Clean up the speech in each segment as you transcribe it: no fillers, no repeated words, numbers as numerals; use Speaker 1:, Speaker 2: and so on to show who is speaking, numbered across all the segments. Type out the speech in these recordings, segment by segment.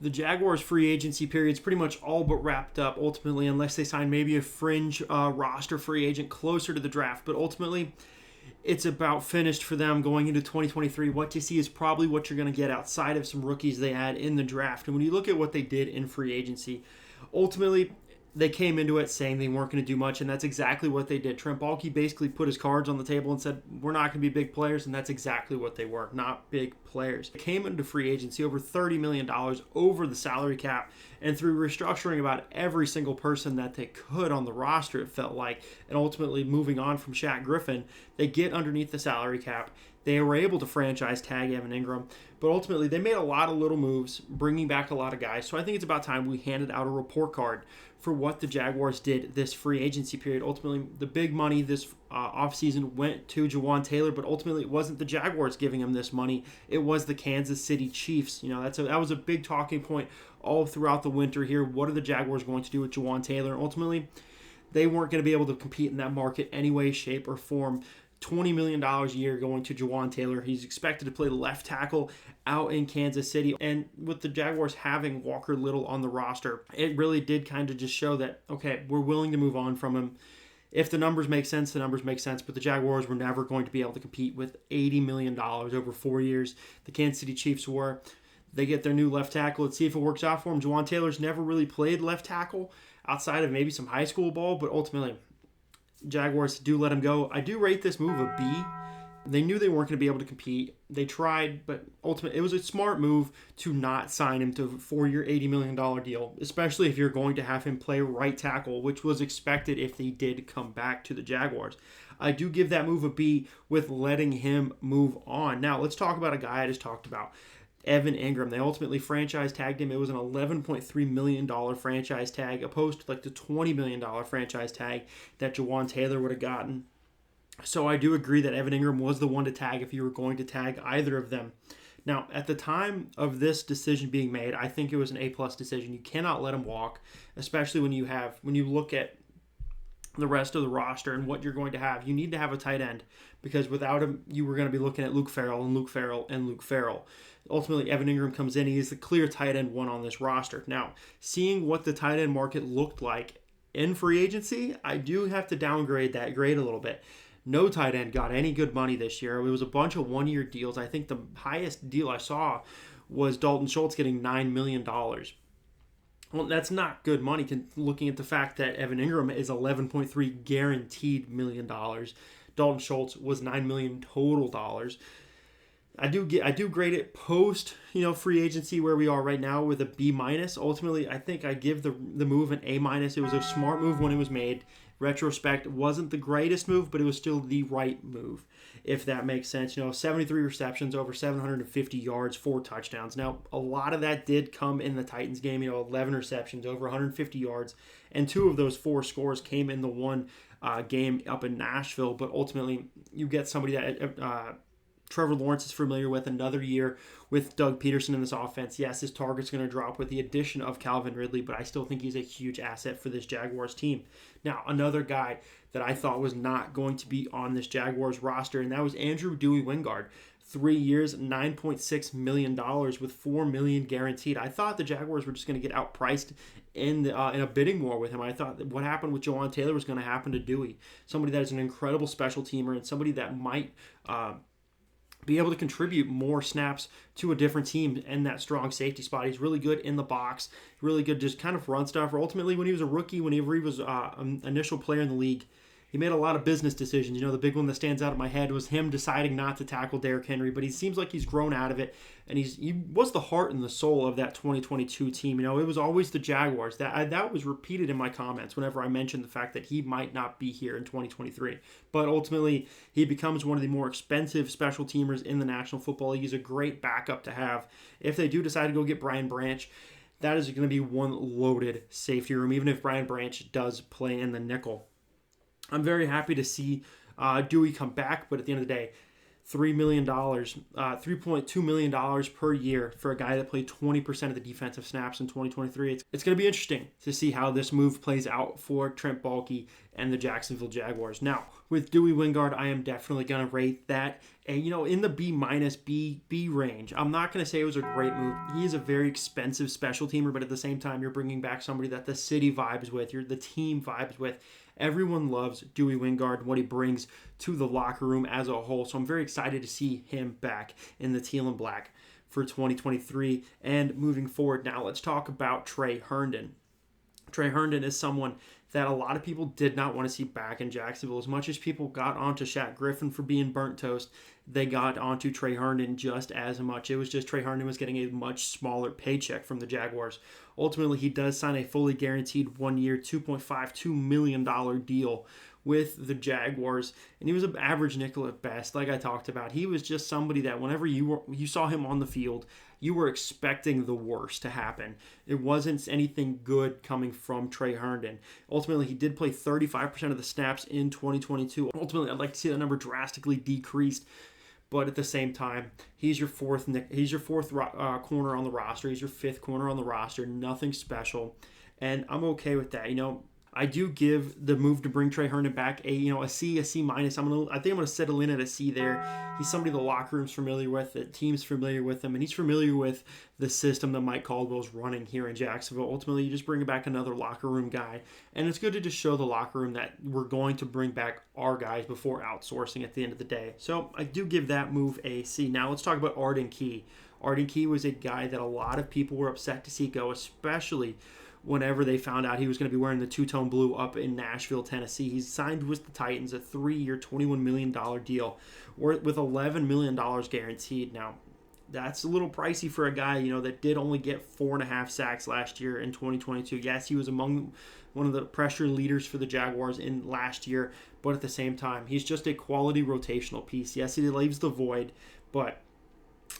Speaker 1: The Jaguars' free agency period is pretty much all but wrapped up ultimately, unless they sign maybe a fringe roster free agent closer to the draft. But ultimately, it's about finished for them going into 2023. What you see is probably what you're going to get outside of some rookies they had in the draft. And when you look at what they did in free agency, ultimately, they came into it saying they weren't going to do much, and that's exactly what they did. Trent Baalke basically put his cards on the table and said, we're not going to be big players, and that's exactly what they were, not big players. They came into free agency over $30 million over the salary cap, and through restructuring about every single person that they could on the roster, it felt like, and ultimately moving on from Shaq Griffin, they get underneath the salary cap. They were able to franchise tag Evan Ingram, but ultimately they made a lot of little moves, bringing back a lot of guys. So I think it's about time we handed out a report card for what the Jaguars did this free agency period. Ultimately, the big money this offseason went to Jawan Taylor, but ultimately it wasn't the Jaguars giving him this money. It was the Kansas City Chiefs. That was a big talking point all throughout the winter here. What are the Jaguars going to do with Jawan Taylor? Ultimately, they weren't going to be able to compete in that market any way, shape, or form. $20 million a year going to Jawan Taylor. He's expected to play left tackle out in Kansas City. And with the Jaguars having Walker Little on the roster, it really did kind of just show that, okay, we're willing to move on from him. If the numbers make sense, the numbers make sense. But the Jaguars were never going to be able to compete with $80 million over 4 years. The Kansas City Chiefs were. They get their new left tackle. Let's see if it works out for him. Jawan Taylor's never really played left tackle outside of maybe some high school ball, but ultimately Jaguars do let him go. I do rate this move a B. They knew they weren't going to be able to compete. They tried, but ultimately it was a smart move to not sign him to a 4-year, $80 million deal, especially if you're going to have him play right tackle, which was expected if he did come back to the Jaguars. I do give that move a B with letting him move on. Now, let's talk about a guy I just talked about. Evan Ingram. They ultimately franchise tagged him. It was an $11.3 million franchise tag, opposed to like the $20 million franchise tag that Jawan Taylor would have gotten. So I do agree that Evan Ingram was the one to tag if you were going to tag either of them. Now, at the time of this decision being made, I think it was an A-plus decision. You cannot let him walk, especially when you look at the rest of the roster and what you're going to have. You need to have a tight end, because without him, you were going to be looking at Luke Farrell and Luke Farrell and Luke Farrell. Ultimately, Evan Ingram comes in. He is the clear tight end one on this roster. Now, seeing what the tight end market looked like in free agency, I do have to downgrade that grade a little bit. No tight end got any good money this year. It was a bunch of one-year deals. I think the highest deal I saw was Dalton Schultz getting $9 million. Well, that's not good money looking at the fact that Evan Ingram is $11.3 guaranteed million. Dalton Schultz was $9 million total dollars. I do grade it post free agency where we are right now with a B minus. Ultimately, I think I give the move an A minus. It was a smart move when it was made. Retrospect, wasn't the greatest move, but it was still the right move, if that makes sense. 73 receptions, over 750 yards, 4 touchdowns. Now, a lot of that did come in the Titans game. 11 receptions, over 150 yards, and 2 of those 4 scores came in the one game up in Nashville. But ultimately, you get somebody that Trevor Lawrence is familiar with, another year with Doug Peterson in this offense. Yes, his target's going to drop with the addition of Calvin Ridley, but I still think he's a huge asset for this Jaguars team. Now, another guy that I thought was not going to be on this Jaguars roster, and that was Andrew Dewey Wingard. 3 years, $9.6 million with $4 million guaranteed. I thought the Jaguars were just going to get outpriced in a bidding war with him. I thought that what happened with Jawan Taylor was going to happen to Dewey, somebody that is an incredible special teamer and somebody that might be able to contribute more snaps to a different team in that strong safety spot. He's really good in the box, really good just kind of run stuff. Ultimately, when he was a rookie, whenever he was an initial player in the league, he made a lot of business decisions. The big one that stands out in my head was him deciding not to tackle Derrick Henry, but he seems like he's grown out of it, and he was the heart and the soul of that 2022 team. It was always the Jaguars. That was repeated in my comments whenever I mentioned the fact that he might not be here in 2023. But ultimately, he becomes one of the more expensive special teamers in the National Football League. He's a great backup to have. If they do decide to go get Brian Branch, that is going to be one loaded safety room, even if Brian Branch does play in the nickel. I'm very happy to see Dewey come back, but at the end of the day, $3.2 million per year for a guy that played 20% of the defensive snaps in 2023. It's going to be interesting to see how this move plays out for Trent Baalke and the Jacksonville Jaguars. Now, with Dewey Wingard, I am definitely going to rate that in the B minus B range. I'm not going to say it was a great move. He is a very expensive special teamer, but at the same time, you're bringing back somebody that the city vibes with, the team vibes with. Everyone loves Dewey Wingard and what he brings to the locker room as a whole. So I'm very excited to see him back in the teal and black for 2023 and moving forward. Now let's talk about Trey Herndon. Trey Herndon is someone that a lot of people did not want to see back in Jacksonville. As much as people got onto Shaq Griffin for being burnt toast, they got onto Trey Herndon just as much. It was just Trey Herndon was getting a much smaller paycheck from the Jaguars. Ultimately, he does sign a fully guaranteed 1-year, $2.52 million deal with the Jaguars, and he was an average nickel at best. Like I talked about, he was just somebody that whenever you saw him on the field, you were expecting the worst to happen. It wasn't anything good coming from Trey Herndon. Ultimately, he did play 35% of the snaps in 2022. Ultimately, I'd like to see that number drastically decreased. But at the same time, he's your fourth corner on the roster. He's your fifth corner on the roster. Nothing special, and I'm okay with that. I do give the move to bring Trey Herndon back a C minus. I think I'm gonna settle in at a C there. He's somebody the locker room's familiar with, the team's familiar with him, and he's familiar with the system that Mike Caldwell's running here in Jacksonville. Ultimately, you just bring back another locker room guy, and it's good to just show the locker room that we're going to bring back our guys before outsourcing at the end of the day. So I do give that move a C. Now let's talk about Arden Key. Arden Key was a guy that a lot of people were upset to see go, especially whenever they found out he was going to be wearing the two-tone blue up in Nashville, Tennessee. He's signed with the Titans a 3-year, $21 million deal with $11 million guaranteed. Now, that's a little pricey for a guy, that did only get 4.5 sacks last year in 2022. Yes, he was among one of the pressure leaders for the Jaguars in last year, but at the same time, he's just a quality rotational piece. Yes, he leaves the void, but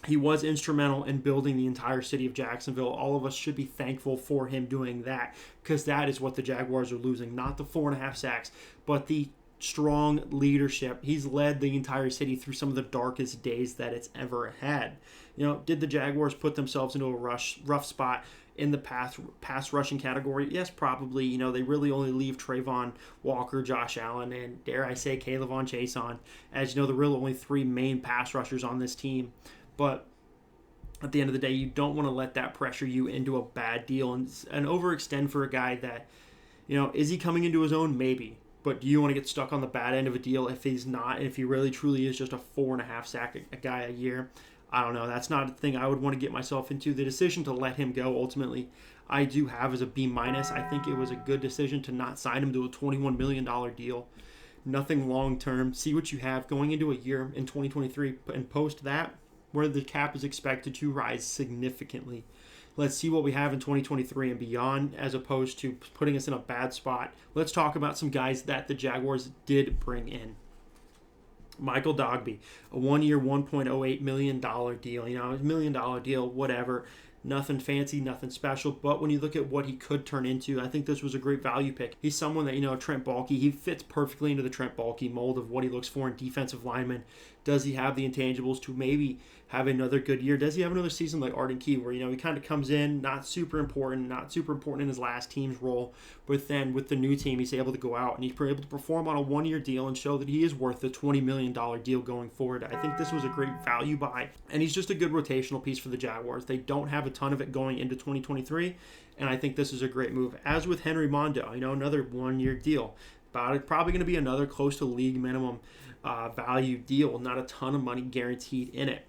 Speaker 1: he was instrumental in building the entire city of Jacksonville. All of us should be thankful for him doing that, because that is what the Jaguars are losing. Not the 4.5 sacks, but the strong leadership. He's led the entire city through some of the darkest days that it's ever had. Did the Jaguars put themselves into a rough spot in the pass rushing category? Yes, probably. They really only leave Trayvon Walker, Josh Allen, and dare I say Kayvon Chase on, as the real only three main pass rushers on this team. But at the end of the day, you don't want to let that pressure you into a bad deal and overextend for a guy that, is he coming into his own? Maybe. But do you want to get stuck on the bad end of a deal if he's not, and if he really truly is just a 4.5 sack a guy a year? I don't know. That's not a thing I would want to get myself into. The decision to let him go, ultimately, I do have as a B minus. I think it was a good decision to not sign him to a $21 million deal. Nothing long term. See what you have going into a year in 2023, and post that, where the cap is expected to rise significantly. Let's see what we have in 2023 and beyond, as opposed to putting us in a bad spot. Let's talk about some guys that the Jaguars did bring in. Michael Dogbe, a 1-year, $1.08 million deal. A $1 million deal, whatever. Nothing fancy, nothing special. But when you look at what he could turn into, I think this was a great value pick. He's someone that, Trent Baalke, he fits perfectly into the Trent Baalke mold of what he looks for in defensive linemen. Does he have the intangibles to maybe have another good year? Does he have another season like Arden Key, where, he kind of comes in, not super important in his last team's role, but then with the new team, he's able to go out and he's able to perform on a 1-year deal and show that he is worth the $20 million deal going forward. I think this was a great value buy, and he's just a good rotational piece for the Jaguars. They don't have a ton of it going into 2023, and I think this is a great move. As with Henry Mondo, another 1-year deal. Probably going to be another close to league minimum value deal, not a ton of money guaranteed in it.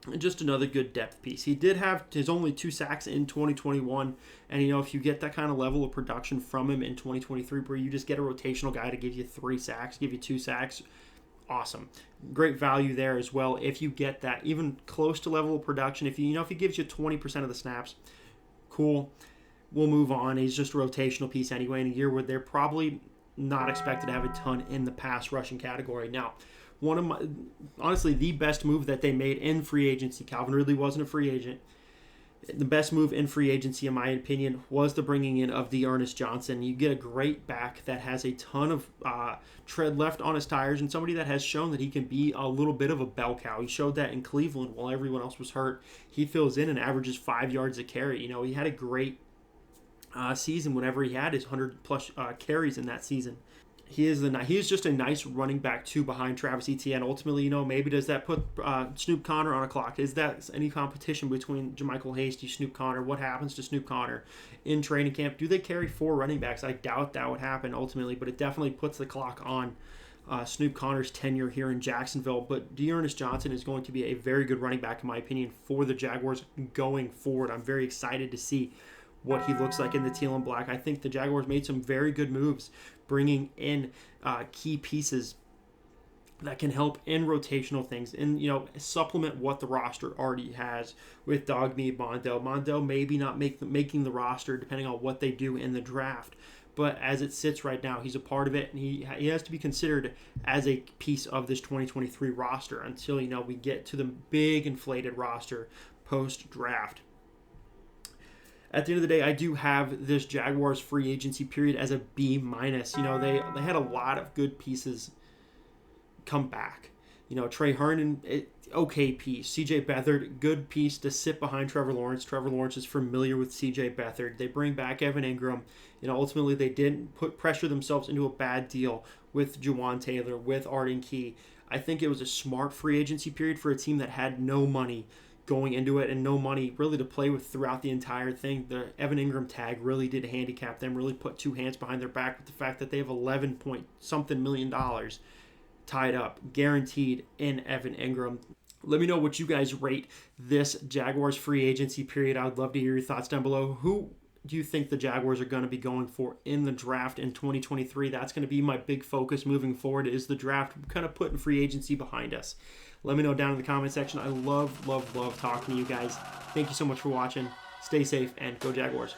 Speaker 1: And just another good depth piece. He did have his only 2 sacks in 2021, and if you get that kind of level of production from him in 2023, where you just get a rotational guy to give you 3 sacks, give you 2 sacks, awesome. Great value there as well. If you get that even close to level of production, if he gives you 20% of the snaps, cool. We'll move on. He's just a rotational piece anyway in a year where they're probably not expected to have a ton in the pass rushing category. Now, honestly, the best move that they made in free agency, Calvin Ridley wasn't a free agent, The best move in free agency, in my opinion, was the bringing in of D'Ernest Johnson. You get a great back that has a ton of tread left on his tires, and somebody that has shown that he can be a little bit of a bell cow. He showed that in Cleveland while everyone else was hurt. He fills in and averages 5 yards a carry. You know, he had a great season whenever he had his 100-plus carries in that season. He is just a nice running back too behind Travis Etienne. Ultimately, you know, maybe does that put Snoop Conner on a clock? Is that any competition between JaMycal Hasty, Snoop Conner? What happens to Snoop Conner in training camp? Do they carry 4 running backs? I doubt that would happen ultimately, but it definitely puts the clock on Snoop Conner's tenure here in Jacksonville. But D'Ernest Johnson is going to be a very good running back, in my opinion, for the Jaguars going forward. I'm very excited to see what he looks like in the teal and black. I think the Jaguars made some very good moves, bringing in key pieces that can help in rotational things and, you know, supplement what the roster already has with Dogmeat Mondale. Mondale maybe not making the roster depending on what they do in the draft, but as it sits right now, he's a part of it, and he has to be considered as a piece of this 2023 roster until, you know, we get to the big inflated roster post-draft. At the end of the day, I do have this Jaguars free agency period as a B-. You know, they had a lot of good pieces come back. You know, Trey Herndon, okay piece. C.J. Beathard, good piece to sit behind Trevor Lawrence. Trevor Lawrence is familiar with C.J. Beathard. They bring back Evan Ingram. You know, ultimately they didn't pressure themselves into a bad deal with Juwan Taylor, with Arden Key. I think it was a smart free agency period for a team that had no money going into it and no money really to play with throughout the entire thing. The Evan Ingram tag really did handicap them, really put 2 hands behind their back with the fact that they have $11-point-something million tied up, guaranteed in Evan Ingram. Let me know what you guys rate this Jaguars free agency period. I would love to hear your thoughts down below. Who do you think the Jaguars are going to be going for in the draft in 2023? That's going to be my big focus moving forward, is the draft. We're kind of putting free agency behind us. Let me know down in the comment section. I love talking to you guys. Thank you so much for watching. Stay safe and go Jaguars.